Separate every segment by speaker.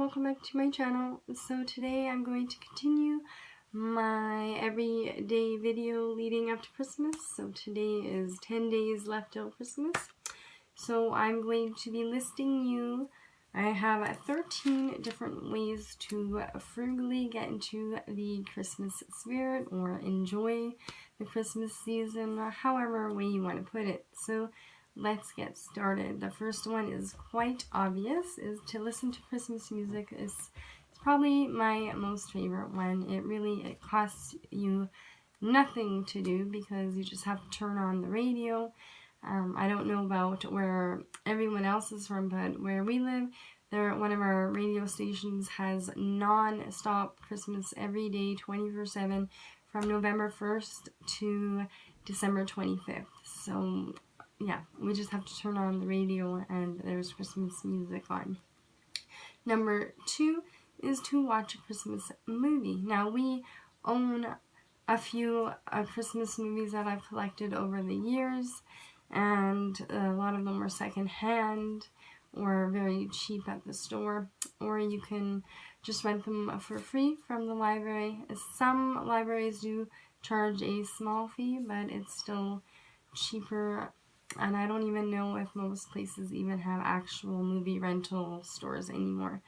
Speaker 1: welcome back to my channel. So today I'm going to continue my everyday video leading up to Christmas. So today is 10 days left till Christmas. So I'm going to be listing you, I have 13 different ways to frugally get into the Christmas spirit or enjoy the Christmas season, however way you want to put it. So let's get started. The first one is quite obvious, is to listen to Christmas music. It's probably my most favorite one. It costs you nothing to do because you just have to turn on the radio. I don't know about where everyone else is from, but where we live, one of our radio stations has non-stop Christmas every day, 24/7, from November 1st to December 25th. So yeah, we just have to turn on the radio and there's Christmas music on. Number 2 is to watch a Christmas movie. Now, we own a few Christmas movies that I've collected over the years, and a lot of them are secondhand or very cheap at the store, or you can just rent them for free from the library. Some libraries do charge a small fee, but it's still cheaper, and I don't even know if most places even have actual movie rental stores anymore.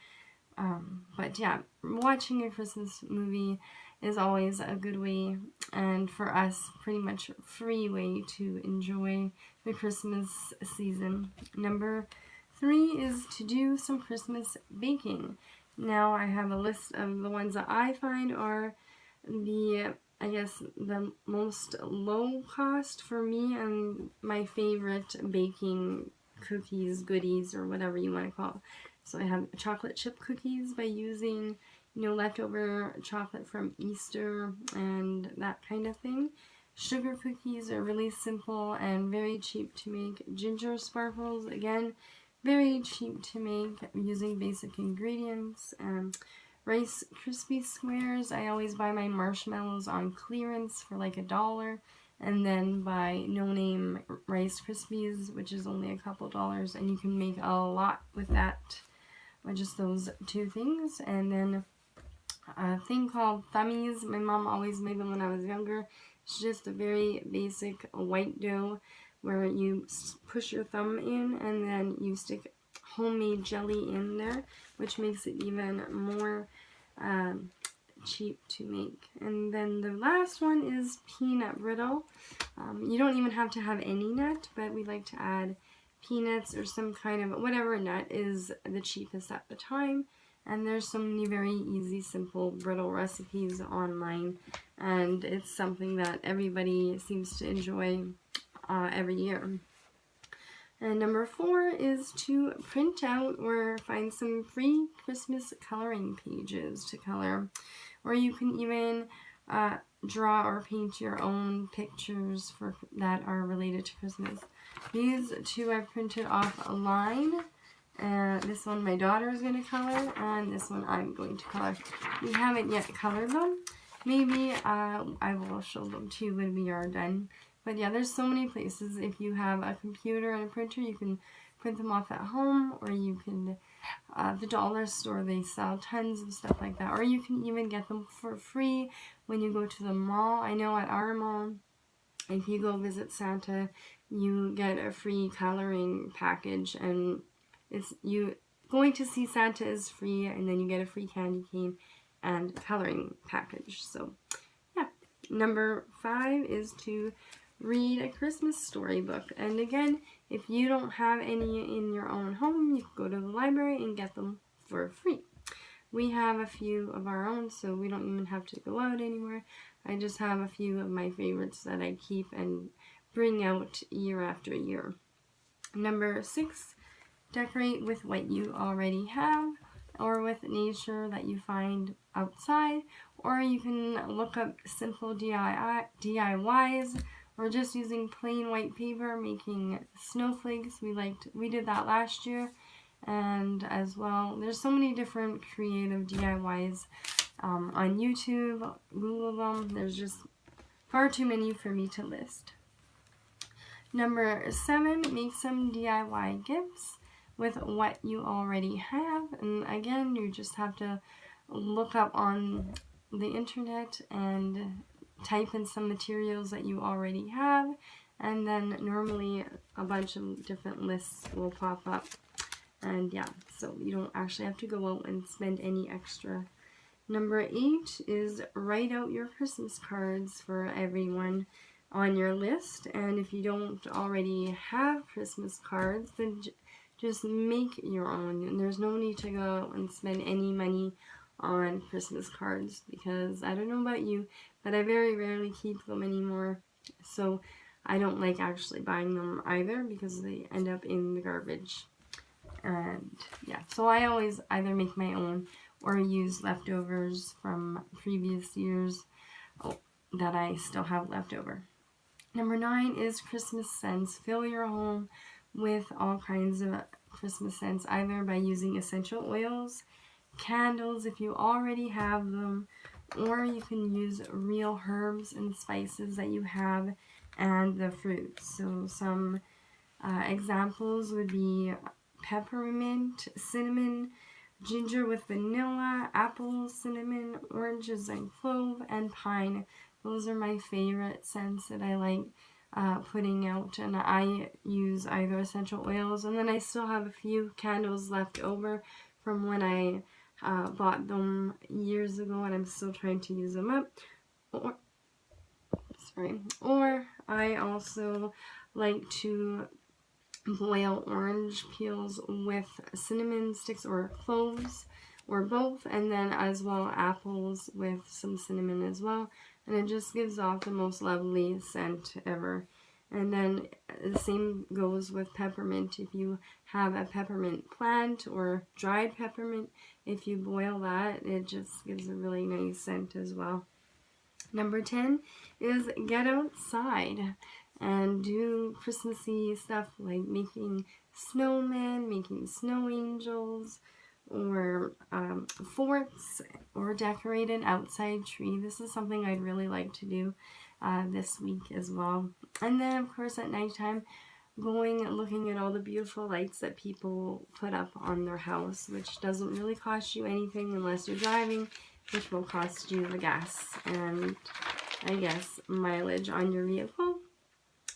Speaker 1: But yeah, watching a Christmas movie is always a good way, and for us, pretty much a free way to enjoy the Christmas season. Number 3 is to do some Christmas baking. Now, I have a list of the ones that I find are the most low cost for me and my favorite baking cookies, goodies, or whatever you want to call it. So I have chocolate chip cookies by using, leftover chocolate from Easter and that kind of thing. Sugar cookies are really simple and very cheap to make. Ginger sparkles, again, very cheap to make using basic ingredients. Rice Krispie squares, I always buy my marshmallows on clearance for like $1, and then buy no-name Rice Krispies, which is only a couple dollars, and you can make a lot with that, with just those two things. And then a thing called Thummies. My mom always made them when I was younger. It's just a very basic white dough where you push your thumb in and then you stick homemade jelly in there, which makes it even more cheap to make. And then the last one is peanut brittle. You don't even have to have any nut, but we like to add peanuts or some kind of whatever nut is the cheapest at the time. And there's so many very easy, simple brittle recipes online, and it's something that everybody seems to enjoy every year. And number 4 is to print out or find some free Christmas coloring pages to color. Or you can even draw or paint your own pictures that are related to Christmas. These 2 I printed off a line. This one my daughter is going to color, and this one I'm going to color. We haven't yet colored them. Maybe I will show them to you when we are done. But yeah, there's so many places. If you have a computer and a printer, you can print them off at home, or you can, the dollar store, they sell tons of stuff like that. Or you can even get them for free when you go to the mall. I know at our mall, if you go visit Santa, you get a free coloring package, and going to see Santa is free, and then you get a free candy cane and coloring package. So yeah. Number 5 is to read a Christmas storybook. And again, if you don't have any in your own home, you can go to the library and get them for free. We have a few of our own, so we don't even have to go out anywhere. I just have a few of my favorites that I keep and bring out year after year. Number 6, decorate with what you already have, or with nature that you find outside, or you can look up simple DIYs, or just using plain white paper, making snowflakes. We did that last year, and as well, there's so many different creative DIYs on YouTube. Google them. There's just far too many for me to list. Number 7, make some DIY gifts. with what you already have. And again, you just have to look up on the internet and type in some materials that you already have, and then normally a bunch of different lists will pop up. And yeah, so you don't actually have to go out and spend any extra. Number 8 is write out your Christmas cards for everyone on your list. And if you don't already have Christmas cards, then just make your own. And there's no need to go out and spend any money on Christmas cards, because I don't know about you, but I very rarely keep them anymore. So I don't like actually buying them either, because they end up in the garbage. And yeah, so I always either make my own or use leftovers from previous years that I still have left over. Number 9 is Christmas scents. Fill your home with all kinds of Christmas scents, either by using essential oils, candles if you already have them, or you can use real herbs and spices that you have, and the fruits. So some examples would be peppermint, cinnamon, ginger with vanilla, apple, cinnamon, oranges and clove, and pine. Those are my favorite scents that I like putting out, and I use either essential oils, and then I still have a few candles left over from when I bought them years ago, and I'm still trying to use them up. Or I also like to boil orange peels with cinnamon sticks or cloves, or both, and then as well apples with some cinnamon as well, and it just gives off the most lovely scent ever. And then the same goes with peppermint. If you have a peppermint plant or dried peppermint, if you boil that, it just gives a really nice scent as well. Number 10 is get outside and do Christmassy stuff like making snowmen, making snow angels, or forts, or decorate an outside tree. This is something I'd really like to do this week as well. And then, of course, at nighttime, looking at all the beautiful lights that people put up on their house, which doesn't really cost you anything unless you're driving, which will cost you the gas and, I guess, mileage on your vehicle.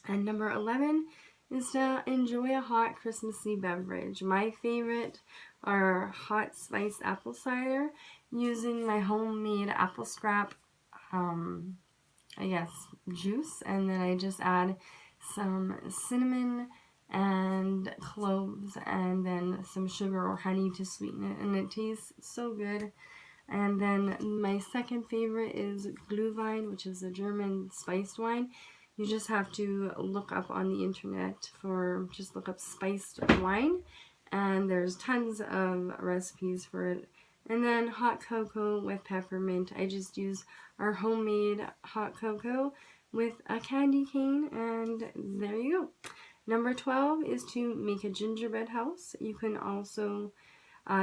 Speaker 1: And number 11 is to enjoy a hot Christmassy beverage. My favorite are hot spiced apple cider, using my homemade apple scrap, juice, and then I just add some cinnamon and cloves, and then some sugar or honey to sweeten it, and it tastes so good. And then my second favorite is Glühwein, which is a German spiced wine. You just have to look up on the internet look up spiced wine, and there's tons of recipes for it. And then hot cocoa with peppermint. I just use our homemade hot cocoa with a candy cane, and there you go. Number 12 is to make a gingerbread house. You can also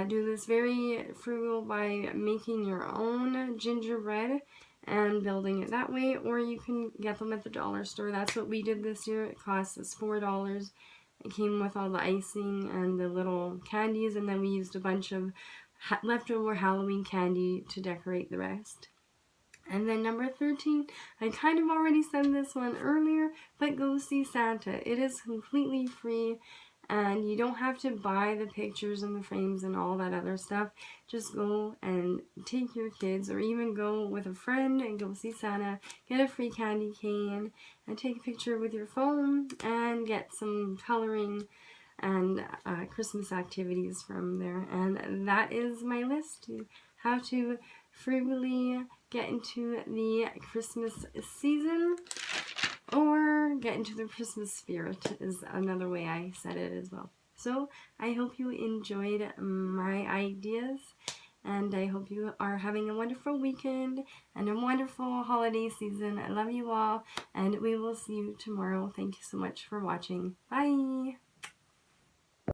Speaker 1: do this very frugal by making your own gingerbread and building it that way, or you can get them at the dollar store. That's what we did this year. It cost us $4. It came with all the icing and the little candies, and then we used a bunch of leftover Halloween candy to decorate the rest. And then number 13, I kind of already said this one earlier, but go see Santa. It is completely free, and you don't have to buy the pictures and the frames and all that other stuff. Just go and take your kids, or even go with a friend and go see Santa, get a free candy cane, and take a picture with your phone, and get some coloring and Christmas activities from there. And that is my list to how to frugally get into the Christmas season, or get into the Christmas spirit is another way I said it as well. So I hope you enjoyed my ideas, and I hope you are having a wonderful weekend and a wonderful holiday season. I love you all, and we will see you tomorrow. Thank you so much for watching. Bye!